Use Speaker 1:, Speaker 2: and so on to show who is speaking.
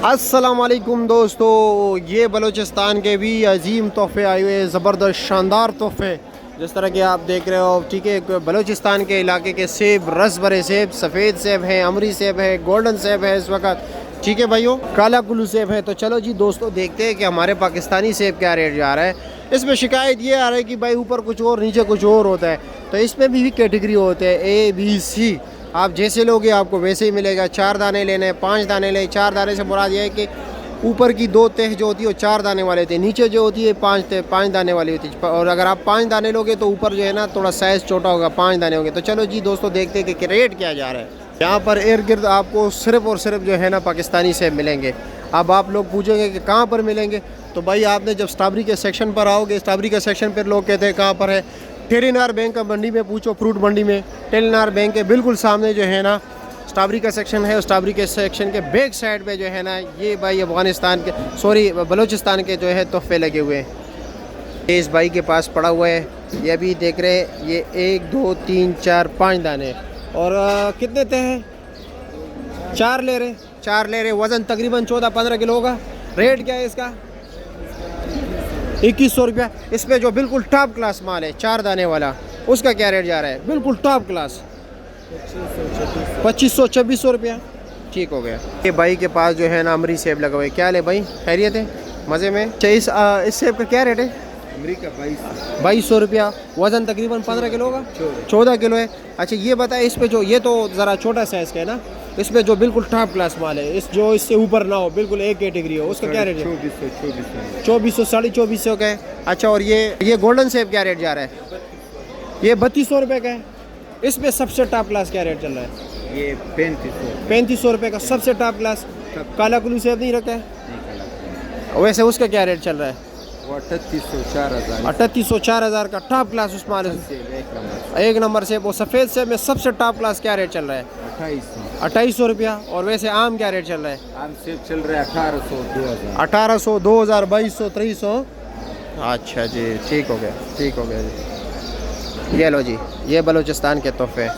Speaker 1: अस्सलामुअलैकुम दोस्तों, ये बलूचिस्तान के भी अजीम तोहफ़े आए हुए हैं, ज़बरदस्त शानदार तोहफ़े। जिस तरह के आप देख रहे हो, ठीक है, बलूचिस्तान के इलाके के सेब, रस भरे सेब, सफ़ेद सेब है, अमरी सेब है, गोल्डन सेब है इस वक्त, ठीक है भाइयों, काला कुल्लू सेब है। तो चलो जी दोस्तों, देखते हैं कि हमारे पाकिस्तानी सेब क्या रेट जा रहा है। इसमें शिकायत ये आ रही है कि भाई ऊपर कुछ और नीचे कुछ और होता है, तो इसमें भी कैटेगरी होते हैं A, B, C। आप जैसे लोगे आपको वैसे ही मिलेगा। 4 दाने लेने हैं, 5 दाने लें। 4 दाने से मुराद ये है कि ऊपर की 2 तह जो होती है वो 4 दाने वाले होते हैं, नीचे जो होती है 5 दाने वाली होती है। और अगर आप 5 दाने लोगे तो ऊपर जो है ना थोड़ा साइज़ छोटा होगा, 5 दाने होंगे। तो चलो जी दोस्तों, देखते हैं कि रेट क्या जा रहा है। यहाँ पर इर्द गिर्द आपको सिर्फ़ और सिर्फ जो है ना पाकिस्तानी सेब मिलेंगे। अब आप लोग पूछेंगे कि कहाँ पर मिलेंगे, तो भाई आपने जब स्ट्रॉबेरी के सेक्शन पर आओगे, स्ट्रॉबेरी के सेक्शन पर लोग कहते हैं कहाँ पर है, टेलीनार बैंक का मंडी में पूछो, फ्रूट मंडी में। टेलीनार बैंक के बिल्कुल सामने जो है ना स्ट्रॉबेरी का सेक्शन है। स्ट्रॉबेरी के सेक्शन के बैक साइड पे जो है ना ये भाई अफ़गानिस्तान के बलूचिस्तान के जो है तोहफ़े लगे हुए हैं। इस भाई के पास पड़ा हुआ है, ये अभी देख रहे हैं, ये 1 2 3 4 5 दाने। और कितने थे हैं? 4 ले रहे। वज़न तकरीबन 14-15 किलो होगा। रेट क्या है इसका? 2100 रुपया। इस पर जो बिल्कुल टॉप क्लास माल है 4 दाने वाला, उसका क्या रेट जा रहा है? बिल्कुल टॉप क्लास 2500-2600 रुपया। ठीक हो गया। ये भाई के पास जो है ना अमरी सेब लगा हुआ है। क्या ले भाई, खैरियत है, मज़े में? इस सेब का क्या रेट है?
Speaker 2: अमरी का
Speaker 1: 2200 रुपया। वज़न तकरीबन 15 किलो होगा, 14 किलो है। अच्छा ये बताए, इस पे जो ये तो ज़रा छोटा साइज़ का है ना, इस पे जो बिल्कुल टॉप क्लास माल है, इस जो इससे ऊपर ना हो, बिल्कुल एक कैटेगरी हो, उसका क्या रेट है? 2400 2450 का है। अच्छा, और ये गोल्डन सेब क्या रेट जा रहा है? ये 3200 रुपये का है। इस पे सबसे टॉप क्लास क्या रेट चल रहा है?
Speaker 2: ये
Speaker 1: 3500 रुपये का सबसे टॉप क्लास। काला कुल्लू सेब नहीं रखा है वैसे, उसका क्या रेट चल रहा है? 3800 4000 का टॉप क्लास उस माल एक नंबर से। वो सफ़ेद सेब में सबसे टॉप क्लास क्या रेट चल रहा है? 2800 रुपया। और वैसे आम क्या रेट चल रहा है?
Speaker 2: आम सेब चल रहा है
Speaker 1: 1800 2000 2200 2300। अच्छा जी, ठीक हो गया जी। ये लो जी, ये बलूचिस्तान के तोहफ़े।